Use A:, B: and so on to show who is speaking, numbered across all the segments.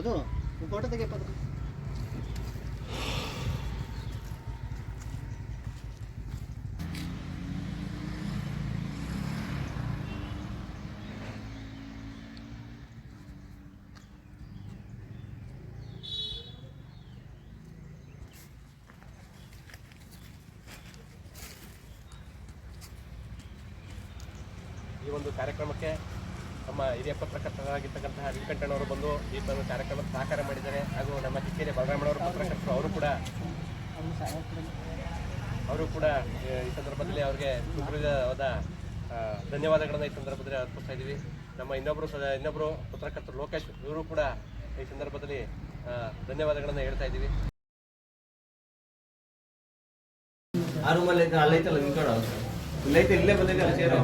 A: ಮಧು photo ತೆಗೆಯಪ್ಪ.
B: ಈ ಒಂದು ಕಾರ್ಯಕ್ರಮಕ್ಕೆ ನಮ್ಮ ಹಿರಿಯ ಪತ್ರಕರ್ತರಾಗಿರ್ತಕ್ಕಂತಹ ವೆಂಕಟಣ್ಣವರು ಬಂದು ಈ ಒಂದು ಕಾರ್ಯಕ್ರಮಕ್ಕೆ ಸಹಕಾರ ಮಾಡಿದ್ದಾರೆ. ಹಾಗೂ ನಮ್ಮ ಕಿಕ್ಕೇರಿ ಬಲರಾಮಣ್ಣವರು ಪತ್ರಕರ್ತರು ಅವರು ಕೂಡ ಈ ಸಂದರ್ಭದಲ್ಲಿ ಅವರಿಗೆ ಸುದೃಢವಾದ ಧನ್ಯವಾದಗಳನ್ನು ಈ ಸಂದರ್ಭದಲ್ಲಿ ಅರ್ಪಿಸ್ತಾ ಇದ್ದೀವಿ. ನಮ್ಮ ಇನ್ನೊಬ್ಬರು ಪತ್ರಕರ್ತರು ಲೋಕೇಶ್, ಇವರು ಕೂಡ ಈ ಸಂದರ್ಭದಲ್ಲಿ ಧನ್ಯವಾದಗಳನ್ನು ಹೇಳ್ತಾ ಇದ್ದೀವಿ.
C: ಆ ರೂಮಲ್ಲಿ ಅಲ್ಲೈತಲ್ಲ ಇಲ್ಲೈತೆ, ಇಲ್ಲೇ ಬಂದಿದ್ದಲ್ಲ ಸೇರೋ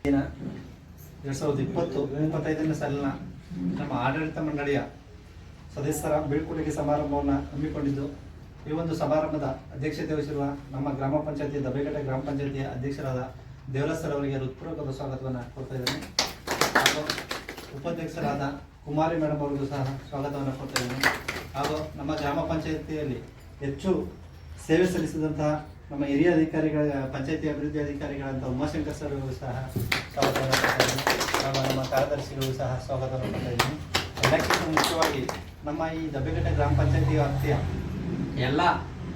D: ದಿನ 2020-25ನೇ ಸಾಲಿನ ನಮ್ಮ ಆಡಳಿತ ಮಂಡಳಿಯ ಸದಸ್ಯರ ಬೀಳ್ಕೊಡುಗೆ ಸಮಾರಂಭವನ್ನು ಹಮ್ಮಿಕೊಂಡಿದ್ದು, ಈ ಒಂದು ಸಮಾರಂಭದ ಅಧ್ಯಕ್ಷತೆ ವಹಿಸಿರುವ ನಮ್ಮ ಗ್ರಾಮ ಪಂಚಾಯತಿ ದಬ್ಬೆಘಟ್ಟ ಗ್ರಾಮ ಪಂಚಾಯತಿಯ ಅಧ್ಯಕ್ಷರಾದ ದೇವರಾಜ್ ಸರ್ ಅವರಿಗೆ ಹೃತ್ಪೂರ್ವಕವಾದ ಸ್ವಾಗತವನ್ನು ಕೊಡ್ತಾ ಇದ್ದೇನೆ. ಹಾಗೂ ಉಪಾಧ್ಯಕ್ಷರಾದ ಕುಮಾರಿ ಮೇಡಮ್ ಅವರಿಗೂ ಸಹ ಸ್ವಾಗತವನ್ನು ಕೊಡ್ತಾ ಇದ್ದೇನೆ. ಹಾಗೂ ನಮ್ಮ ಗ್ರಾಮ ಪಂಚಾಯತಿಯಲ್ಲಿ ಹೆಚ್ಚು ಸೇವೆ ಸಲ್ಲಿಸಿದಂತಹ ನಮ್ಮ ಹಿರಿಯ ಅಧಿಕಾರಿಗಳ ಪಂಚಾಯತಿ ಅಭಿವೃದ್ಧಿ ಅಧಿಕಾರಿಗಳಂತ ಉಮಾಶಂಕರ್ ಸರ್ ಸಹ ಸ್ವಾಗತವನ್ನು ಕೊಡ್ತಾ ಇದ್ದೀನಿ. ನಮ್ಮ ಕಾರ್ಯದರ್ಶಿಗಳಿಗೂ ಸಹ ಸ್ವಾಗತವನ್ನು ಕೊಡ್ತಾ ಇದ್ದೀನಿ. ಎಲ್ಲಕ್ಕಿಂತ ಮುಖ್ಯವಾಗಿ ನಮ್ಮ ಈ ದಬ್ಬೆಘಟ್ಟ ಗ್ರಾಮ ಪಂಚಾಯತಿ ವ್ಯಾಪ್ತಿಯ ಎಲ್ಲ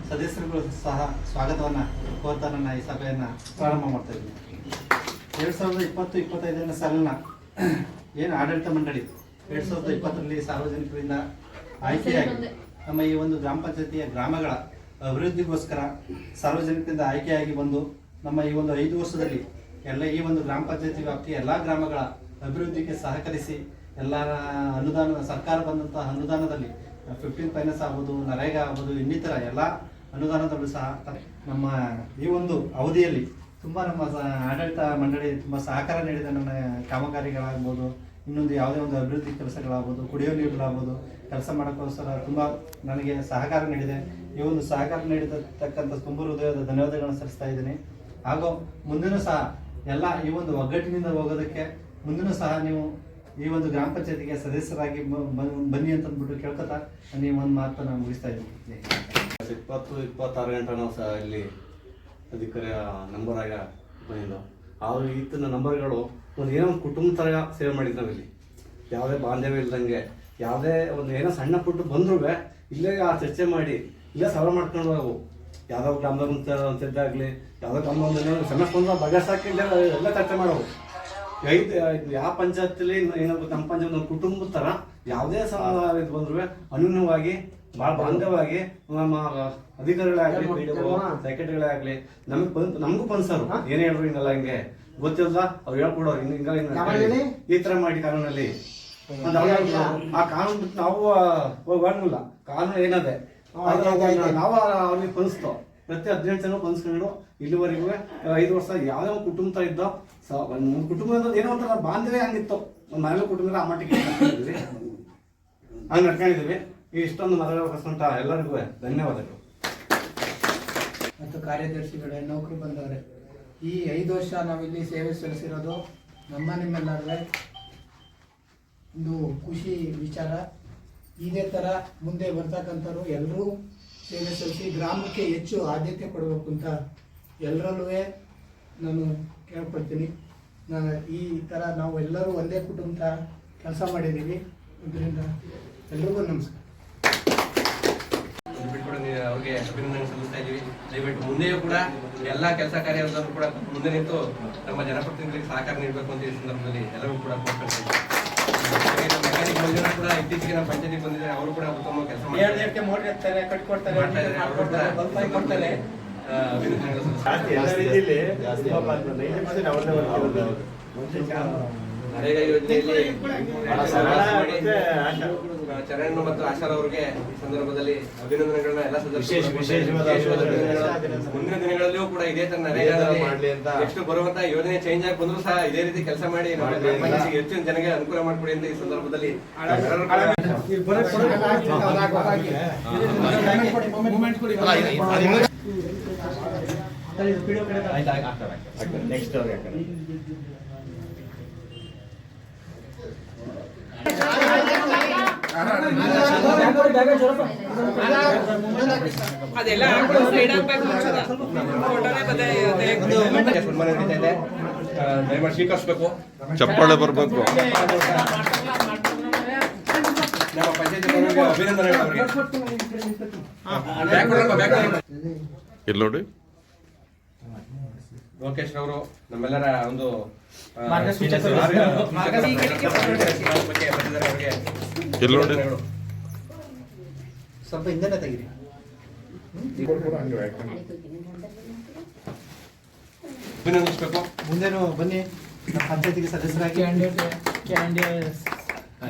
D: ಸದಸ್ಯರುಗಳು ಸಹ ಸ್ವಾಗತವನ್ನು ಕೋರ್ತಾ ನನ್ನ ಈ ಸಭೆಯನ್ನು ಪ್ರಾರಂಭ ಮಾಡ್ತಾ ಇದ್ದೀನಿ. 2020-25ನೇ ಸಾಲಿನ ಏನು ಆಡಳಿತ ಮಂಡಳಿ 2020ರಲ್ಲಿ ಸಾರ್ವಜನಿಕರಿಂದ ಆಯ್ಕೆಯಾಗಿ ನಮ್ಮ ಈ ಒಂದು ಗ್ರಾಮ ಪಂಚಾಯತಿಯ ಗ್ರಾಮಗಳ ಅಭಿವೃದ್ಧಿಗೋಸ್ಕರ ಸಾರ್ವಜನಿಕರಿಂದ ಆಯ್ಕೆಯಾಗಿ ಬಂದು ನಮ್ಮ ಈ ಒಂದು 5 ವರ್ಷದಲ್ಲಿ ಈ ಒಂದು ಗ್ರಾಮ ಪಂಚಾಯತಿ ವ್ಯಾಪ್ತಿಯ ಎಲ್ಲ ಗ್ರಾಮಗಳ ಅಭಿವೃದ್ಧಿಗೆ ಸಹಕರಿಸಿ ಎಲ್ಲರ ಅನುದಾನ ಸರ್ಕಾರ ಬಂದಂತಹ ಅನುದಾನದಲ್ಲಿ 15 ಫೈನಾನ್ಸ್ ಆಗ್ಬೋದು, ನರೇಗಾ ಆಗ್ಬೋದು, ಇನ್ನಿತರ ಎಲ್ಲ ಅನುದಾನದಲ್ಲೂ ಸಹ ನಮ್ಮ ಈ ಒಂದು ಅವಧಿಯಲ್ಲಿ ತುಂಬ ನಮ್ಮ ಆಡಳಿತ ಮಂಡಳಿ ತುಂಬ ಸಹಕಾರ ನೀಡಿದ ನನ್ನ ಕಾಮಗಾರಿಗಳಾಗ್ಬೋದು, ಇನ್ನೊಂದು ಯಾವುದೇ ಒಂದು ಅಭಿವೃದ್ಧಿ ಕೆಲಸಗಳಾಗ್ಬೋದು, ಕುಡಿಯೋ ನೀರುಗಳಾಗ್ಬೋದು, ಕೆಲಸ ಮಾಡೋಕ್ಕೋಸ್ಕರ ತುಂಬ ನನಗೆ ಸಹಕಾರ ನೀಡಿದೆ. ಈ ಒಂದು ಸಹಕಾರ ನೀಡಿರ್ತಕ್ಕಂಥ ತುಂಬ ಹೃದಯದ ಧನ್ಯವಾದಗಳನ್ನು ಸಲ್ಲಿಸ್ತಾ ಇದ್ದೀನಿ. ಹಾಗೂ ಮುಂದಿನ ಸಹ ಎಲ್ಲ ಈ ಒಂದು ಒಗ್ಗಟ್ಟಿನಿಂದ ಹೋಗೋದಕ್ಕೆ ಮುಂದಿನ ಸಹ ನೀವು ಈ ಒಂದು ಗ್ರಾಮ ಪಂಚಾಯತಿಗೆ ಸದಸ್ಯರಾಗಿ ಬನ್ನಿ ಅಂತ ಅಂದ್ಬಿಟ್ಟು ಕೇಳ್ಕೊತಾ ನೀವು ಒಂದು ಮಾತನ್ನು ಮುಗಿಸ್ತಾ ಇದ್ದೀನಿ.
C: 20-26 ಗಂಟೆ ನಾವು ಸಹ ಇಲ್ಲಿ ಅಧಿಕಾರಿಯ ನಂಬರ್ ಆಗ ಬಂದಿದ್ದು. ಆದರೂ ಈತನ ನಂಬರ್ಗಳು ಒಂದು ಏನೋ ಒಂದು ಕುಟುಂಬ ಥರ ಸೇವೆ ಮಾಡಿದ್ದು ನಾವಿಲ್ಲಿ. ಯಾವುದೇ ಬಾಂಧವ್ಯ ಇಲ್ದಂಗೆ ಯಾವುದೇ ಒಂದು ಏನೋ ಸಣ್ಣ ಪುಟ್ಟು ಬಂದ್ರೂ ಇಲ್ಲೇ ಆ ಚರ್ಚೆ ಮಾಡಿ ಇಲ್ಲೇ ಸಭೆ ಮಾಡ್ಕೊಂಡು ಹೋಗು. ಯಾವುದೋ ಗ್ರಾಮದ ಅಂತಿದ್ದಾಗಲಿ ಯಾವುದೋ ಗ್ರಾಮದ ಸಮಸ್ಯೆ ಬಗೆಹರಿಸಾಕಿ ಎಲ್ಲ ಚರ್ಚೆ ಮಾಡೋವು. ಯಾವ ಪಂಚಾಯತಿಲಿ ಏನಾಗುತ್ತೆ ನಮ್ಮ ಪಂಚಾಯತ್ ಒಂದು ಕುಟುಂಬದ ಥರ ಯಾವುದೇ ಇದು ಬಂದ್ರೂ ಅನ್ಯೂನ್ಯವಾಗಿ ಭಾಳ ಬಾಂಧವ್ಯವಾಗಿ ನಮ್ಮ ಅಧಿಕಾರಿಗಳೇ ಆಗಲಿ, ಸೆಕ್ರೆಟರಿಗಳೇ ಆಗಲಿ ನಮಗೂ ಪನ್ಸರು ಏನೇ ಹೇಳ್ರು ಹಿಂಗಲ್ಲ ಹಿಂಗೆ ಗೊತ್ತಿಲ್ಲ ಅವ್ರು ಹೇಳ್ಕೊಡೋರು ಹಿಂಗ ಈ ಥರ ಮಾಡಿ ಕಾನೂನಲ್ಲಿ ಆ ಕಾನೂನು ಬಿಟ್ಟು ನಾವು ಹೋಗಂಗಿಲ್ಲ. ಕಾನೂನು ಏನದೆ ನಾವು ಅವ್ರಿಗೆ ಪನ್ಸ್ತೋ ಪ್ರತಿ 18 ಜನ ಪನ್ಸ್ಕೊಂಡು ಇಲ್ಲಿವರೆಗೂ 5 ವರ್ಷ ಯಾವುದೇ ಒಂದು ಕುಟುಂಬ ಥರ ಇದ್ದೋ ಕುಟುಂಬದ ಏನೋ ಒಂಥರ ಬಾಂಧವ್ಯ ಹಂಗಿತ್ತು. ಒಂದು ಮನೇಲಿ ಕುಟುಂಬದ ಆ ಮಟ್ಟಿಗೆ ಹಂಗೆ ನಡ್ಕೊಂಡಿದ್ದೀವಿ. ಇಷ್ಟೊಂದು ಮತದಾರಕಂತ ಎಲ್ಲರಿಗೂ ಧನ್ಯವಾದಗಳು.
E: ಮತ್ತು ಕಾರ್ಯದರ್ಶಿಗಳೇ, ನೌಕರು ಬಂದವರೇ, ಈ 5 ವರ್ಷ ನಾವಿಲ್ಲಿ ಸೇವೆ ಸಲ್ಲಿಸಿರೋದು ನಿಮ್ಮೆಲ್ಲರೇ ಒಂದು ಖುಷಿ ವಿಚಾರ. ಇದೇ ಥರ ಮುಂದೆ ಬರ್ತಕ್ಕಂಥವ್ರು ಎಲ್ಲರೂ ಸೇವೆ ಸಲ್ಲಿಸಿ ಗ್ರಾಮಕ್ಕೆ ಹೆಚ್ಚು ಆದ್ಯತೆ ಕೊಡಬೇಕು ಅಂತ ಎಲ್ಲರಲ್ಲೂ ನಾನು ಕೇಳ್ಕೊಳ್ತೀನಿ. ಈ ಥರ ನಾವು ಎಲ್ಲರೂ ಒಂದೇ ಕುಟುಂಬ ಕೆಲಸ ಮಾಡಿದ್ದೀವಿ. ಅದರಿಂದ ಎಲ್ರಿಗೂ ನಮಸ್ಕಾರ.
B: ಅವ್ರಿಗೆ ಅಭಿನಂದನೆ ಸಲ್ಲಿಸ್ತಾ ಇದ್ದೀವಿ. ದಯವಿಟ್ಟು ಮುಂದೆಯೂ ಕೂಡ ಎಲ್ಲ ಕೆಲಸ ಕಾರ್ಯದಲ್ಲೂ ಕೂಡ ಮುಂದೆ ನಿಂತು ನಮ್ಮ ಜನಪ್ರತಿನಿಧಿಗಳಿಗೆ ಸಹಕಾರ ನೀಡಬೇಕು ಅಂತ ಈ ಸಂದರ್ಭದಲ್ಲಿ ಎಲ್ಲರೂ ಕೂಡ ಕೋರ್ಕೊಳ್ತಾ ಮೆಕ್ಯಾನಿಕ್ ಮಂಜುನಾಥ್ ಕೂಡ ಇತ್ತೀಚೆಗೆ ನಮ್ಮ ಪಂಚಾಯತಿಗೆ ಬಂದಿದ್ದಾರೆ. ಅವರು ಕೂಡ ಉತ್ತಮ ಕೆಲಸ ಮಾಡ್ತಾರೆ. ಅಭಿನಂದನೆಗಳು ನರೇಗಾ ಯೋಜನೆಯಲ್ಲಿ ಚರಣ್ ಮತ್ತು ಆಶಾರ್ ಅವರಿಗೆ ಈ ಸಂದರ್ಭದಲ್ಲಿ ಅಭಿನಂದನೆಗಳನ್ನ ಎಲ್ಲ
A: ವಿಶೇಷವಾದ
B: ಅಭಿನಂದನೆಗಳನ್ನ ಮುಂದಿನ ದಿನಗಳಲ್ಲಿಯೂ ಕೂಡ ಇದೇ ತರ ನರೇಗಾದಲ್ಲಿ
A: ಮಾಡ್ಲಿ ಅಂತ.
B: ಎಷ್ಟು ಬರುವಂತ ಯೋಜನೆ ಚೇಂಜ್ ಆಗಿ ಬಂದ್ರು ಸಹ ಇದೇ ರೀತಿ ಕೆಲಸ ಮಾಡಿ ನಮ್ಮ ಗ್ರಾಮ ಪಂಚಾಯತಿಗೆ ಹೆಚ್ಚಿನ ಜನಗೆ ಅನುಕೂಲ ಮಾಡಿಕೊಡಿ ಅಂತ ಈ ಸಂದರ್ಭದಲ್ಲಿ
A: ನೆಕ್ಸ್ಟ್
B: ಸನ್ಮಾನ ನಡೀತಾ ಇದೆ. ದಯಮಾಡಿ ಸ್ವೀಕರಿಸಬೇಕು.
F: ಚಪ್ಪಾಳೆ ಬರಬೇಕು.
B: ನಮ್ಮ ಪಂಚಾಯತಿ ಅಭಿನಂದನೆಗಳು ಅವರಿಗೆ. ಬ್ಯಾಕ್ ಕೊಡಪ್ಪ, ಬ್ಯಾಕ್ ಕೊಡಪ್ಪ.
F: ಇಲ್ಲಿ ನೋಡಿ,
B: ಲೋಕೇಶ್ ಅವರು ನಮ್ಮೆಲ್ಲರ ಒಂದು
F: ಇಲ್ಲಿ ನೋಡಿ.
D: ಸ್ವಲ್ಪ ಹಿಂದೆನೆ ತೆಗೀರಿ.
B: ಅಭಿನಂದಿಸಬೇಕು.
D: ಮುಂದೇನು ಬನ್ನಿ ನಮ್ಮ ಪಂಚಾಯತಿಗೆ ಸದಸ್ಯರಾಗಿ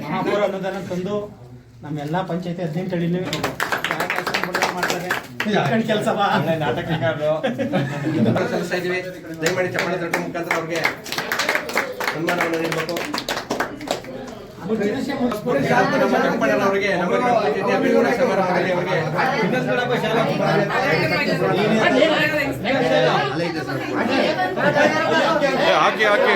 D: ಮಹಾಪೌರ ಅನುದಾನ ತಂದು ನಮ್ಮೆಲ್ಲ ಪಂಚಾಯತಿ 18 ಹಳ್ಳಿಲಿ ಮಾಡ್ತಾರೆ ಕೆಲಸ
B: ಸಲ್ಲಿಸ್ತಾ ಇದ್ದೀವಿ. ದಯಮಾಡಿ ಚಪ್ಪಾಳೆ ತಟ್ಟೆ ಮುಖಾಂತರ ಅವ್ರಿಗೆ ಸನ್ಮಾನವನ್ನು ನೀಡಬೇಕು. ನಮ್ಮ ಕೆಂಪಣ್ಣನ ಅವರಿಗೆ ನಮ್ಮ ಗ್ರಾಮ ಪಂಚಾಯತಿ ಅಭಿವೃದ್ಧಿ ಸಮಾರಂಭದಲ್ಲಿ ಅವರಿಗೆ
F: ಹಾಕಿ ಹಾಕಿ.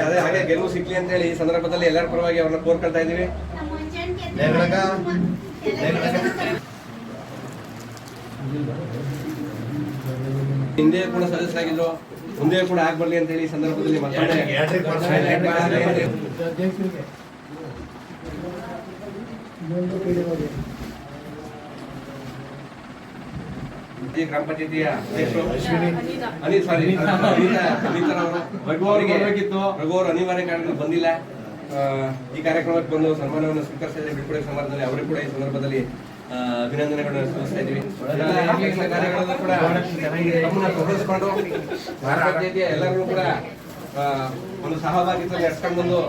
B: ಅದೇ ಹಾಗೆ ಗೆಲುವು ಸಿಕ್ಲಿ ಅಂತ ಹೇಳಿ ಈ ಸಂದರ್ಭದಲ್ಲಿ ಎಲ್ಲರ ಪರವಾಗಿ ಅವ್ರನ್ನ ಕೋರ್ಕೊಳ್ತಾ ಇದೀವಿ. ಹಿಂದೆ ಕೂಡ ಸದಸ್ಯರಾಗಿದ್ರು, ಮುಂದೆ ಕೂಡ ಆಗ್ಬರ್ಲಿ ಅಂತ ಹೇಳಿ ಈ ಸಂದರ್ಭದಲ್ಲಿ ಈ ಗ್ರಾಮ ಪಂಚಾಯತಿಯ ರಘು ಅವರು ಅನಿವಾರ್ಯ ಕಾರಣಗಳು ಬಂದಿಲ್ಲ. ಈ ಕಾರ್ಯಕ್ರಮಕ್ಕೆ ಬಂದು ಸನ್ಮಾನವನ್ನು ಸ್ವೀಕರಿಸಿದ ಬೀಳ್ಕೊಡುಗೆ ಸಮಾರಂಭದಲ್ಲಿ ಅವರಿಗೂ ಕೂಡ ಈ ಸಂದರ್ಭದಲ್ಲಿ ಅಭಿನಂದನೆಗಳನ್ನು ಸಲ್ಲಿಸ್ತಾ ಇದ್ದೀವಿ. ಎಲ್ಲ ಕಾರ್ಯಗಳಲ್ಲೂ ಕೂಡ ನಮ್ಮನ್ನ ಪ್ರೋತ್ಸಾಹಿಸಿಕೊಂಡು ಗ್ರಾಮ ಪಂಚಾಯತಿಯ ಎಲ್ಲರೂ ಕೂಡ ಒಂದು ಸಹಭಾಗಿತ್ವ ನಡೆಸ್ಕೊಂಡು ಬಂದು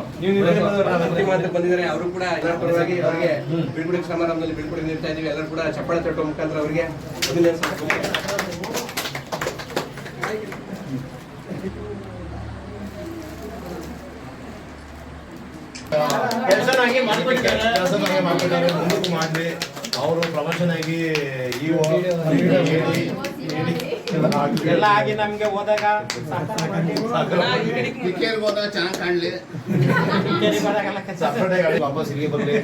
B: ಅಂತ ಬಂದಿದ್ದಾರೆ. ಅವರು ಕೂಡ ಎಲ್ಲರ ಪರವಾಗಿ ಅವರಿಗೆ ಬೀಳ್ಕೊಡುಗೆ ಸಮಾರಂಭದಲ್ಲಿ ಬೀಳ್ಕೊಡುಗೆ ನೀಡ್ತಾ ಇದ್ದೀವಿ. ಎಲ್ಲರೂ ಕೂಡ ಚಪ್ಪಾಳೆ ತಟ್ಟುವ ಮುಖಾಂತರ ಅವರಿಗೆ ಅಭಿನಂದಿಸಬೇಕು.
A: ಕೆಲಸನಾಗಿ ಮಾಡ್ಕೊಟ್ಟಿದ್ದಾರೆ, ಮುಂದಕ್ಕೂ ಮಾಡಲಿ. ಅವರು ಪ್ರಮೋಷನ್ ಆಗಿ
D: ಎಲ್ಲ ಆಗಿ ನಮ್ಗೆ ಹೋದಾಗ
A: ಚೆನ್ನಾಗಿ ಕಾಣಲಿ, ವಾಪಸ್ ಇಲ್ಲಿಗೆ ಬರಲಿ,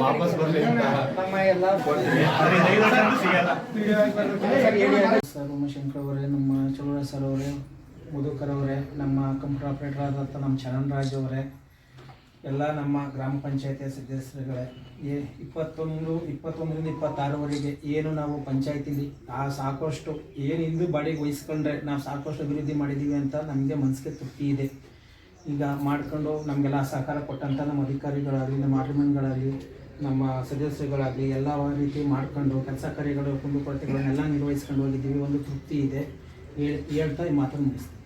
A: ವಾಪಸ್ ಬರಲಿ
E: ಸರ್ ಉಮಾಶಂಕರ್ ಅವರೇ, ನಮ್ಮ ಚಲುವರಾಜ್ ಸರ್ ಅವರೇ, ಮಧುಕರ್ ಅವರೇ, ನಮ್ಮ ಕಂಪ್ಯೂಟರ್ ಆಪರೇಟರ್ ಆದಂಥ ನಮ್ಮ ಚರಣ್ ರಾಜ್ ಅವರೇ, ಎಲ್ಲ ನಮ್ಮ ಗ್ರಾಮ ಪಂಚಾಯತಿಯ ಸದಸ್ಯರುಗಳೇ, 21 21ರಿಂದ 26ವರೆಗೆ ಏನು ನಾವು ಪಂಚಾಯತಿಲಿ ಸಾಕಷ್ಟು ಏನು ಹಿಂದೂ ಬಾಡಿಗೆ ವಹಿಸ್ಕೊಂಡ್ರೆ ನಾವು ಸಾಕಷ್ಟು ಅಭಿವೃದ್ಧಿ ಮಾಡಿದ್ದೀವಿ ಅಂತ ನಮಗೆ ಮನಸ್ಸಿಗೆ ತೃಪ್ತಿ ಇದೆ. ಈಗ ಮಾಡ್ಕೊಂಡು ನಮಗೆಲ್ಲ ಸಹಕಾರ ಕೊಟ್ಟಂಥ ನಮ್ಮ ಅಧಿಕಾರಿಗಳಾಗಲಿ, ನಮ್ಮ ಪಾರ್ಲಿಮೆಂಟ್ಗಳಾಗಲಿ, ನಮ್ಮ ಸದಸ್ಯರುಗಳಾಗಲಿ ಎಲ್ಲ ರೀತಿ ಮಾಡ್ಕೊಂಡು ಕೆಲಸ ಕಾರ್ಯಗಳು ಕುಂದುಕೊರತೆಗಳನ್ನೆಲ್ಲ ನಿರ್ವಹಿಸ್ಕೊಂಡು ಹೋಗಿದ್ದೀವಿ. ಒಂದು ತೃಪ್ತಿ ಇದೆ ಹೇಳ್ತಾ ಈ ಮಾತನ್ನು ಮುಗಿಸ್ತೀನಿ.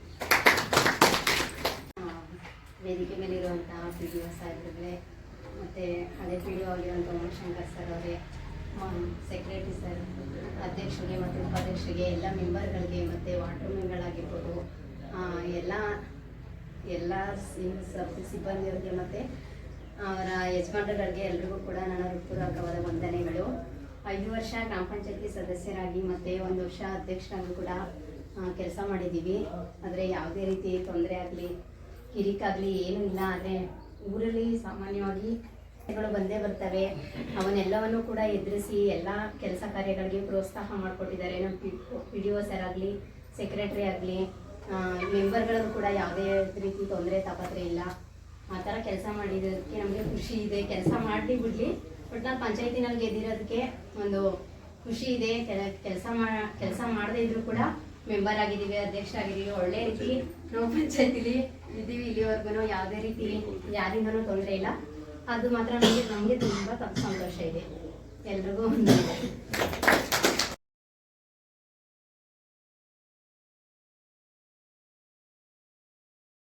G: ವೇದಿಕೆ ಮೇಲಿರುವಂತಹ PDO ಸಾಹೇಬ್ರಿಗೆ ಮತ್ತು ಹಳೆ PDO ಆಗಿರುವಂಥ ಉಮಾಶಂಕರ್ ಸರ್ ಅವರೇ, ಸೆಕ್ರೆಟರಿ ಸರ್, ಅಧ್ಯಕ್ಷರಿಗೆ ಮತ್ತು ಉಪಾಧ್ಯಕ್ಷರಿಗೆ, ಎಲ್ಲ ಮೆಂಬರ್ಗಳಿಗೆ ಮತ್ತು ವಾಟರ್ ಮೆನ್ಗಳಾಗಿರ್ಬೋದು, ಎಲ್ಲ ಸಿಬ್ಬಂದಿಯವರಿಗೆ ಮತ್ತು ಅವರ ಯಜಮಾನರುಗಳಿಗೆ ಎಲ್ರಿಗೂ ಕೂಡ ನನ್ನ ಹೃತ್ಪೂರ್ವಕವಾದ ವಂದನೆಗಳು. 5 ವರ್ಷ ಗ್ರಾಮ ಪಂಚಾಯತಿ ಸದಸ್ಯರಾಗಿ ಮತ್ತು 1 ವರ್ಷ ಅಧ್ಯಕ್ಷರಾಗಿ ಕೂಡ ಕೆಲಸ ಮಾಡಿದ್ದೀವಿ. ಆದರೆ ಯಾವುದೇ ರೀತಿ ತೊಂದರೆ ಆಗಲಿ ಕಿರಿಕಾಗಲಿ ಏನೂ ಇಲ್ಲ. ಆದರೆ ಊರಲ್ಲಿ ಸಾಮಾನ್ಯವಾಗಿ ಬಂದೇ ಬರ್ತವೆ. ಅವನ್ನೆಲ್ಲವನ್ನು ಕೂಡ ಎದುರಿಸಿ ಎಲ್ಲ ಕೆಲಸ ಕಾರ್ಯಗಳಿಗೆ ಪ್ರೋತ್ಸಾಹ ಮಾಡಿಕೊಟ್ಟಿದ್ದಾರೆ. ನಮ್ಮ PDO ಸರ್ ಆಗಲಿ, ಸೆಕ್ರೆಟರಿ ಆಗಲಿ, ಮೆಂಬರ್ಗಳಲ್ಲೂ ಕೂಡ ಯಾವುದೇ ರೀತಿ ತೊಂದರೆ ತಾಪತ್ರೆ ಇಲ್ಲ. ಆ ಥರ ಕೆಲಸ ಮಾಡಿರೋದಕ್ಕೆ ನಮಗೆ ಖುಷಿ ಇದೆ. ಕೆಲಸ ಮಾಡಲಿ ಬಿಡಲಿ, ಬಟ್ ನಾನು ಪಂಚಾಯತಿನಲ್ಲಿ ಗೆದ್ದಿರೋದಕ್ಕೆ ಒಂದು ಖುಷಿ ಇದೆ. ಕೆಲಸ ಮಾಡದೇ ಇದ್ರೂ ಕೂಡ ಮೆಂಬರ್ ಆಗಿದ್ದೀವಿ, ಅಧ್ಯಕ್ಷರಾಗಿದ್ದೀವಿ. ಒಳ್ಳೆ ರೀತಿ ನಾವು ಪಂಚಾಯತಿಲಿ ಇದ್ದೀವಿ. ಇಲ್ಲಿವರೆಗೂ ಯಾವುದೇ ರೀತಿ ಯಾರಿಂದನೂ ತೊಂದರೆ ಇಲ್ಲ. ಅದು ಮಾತ್ರ ನಮಗೆ ತುಂಬ ಸಂತೋಷ ಇದೆ. ಎಲ್ರಿಗೂ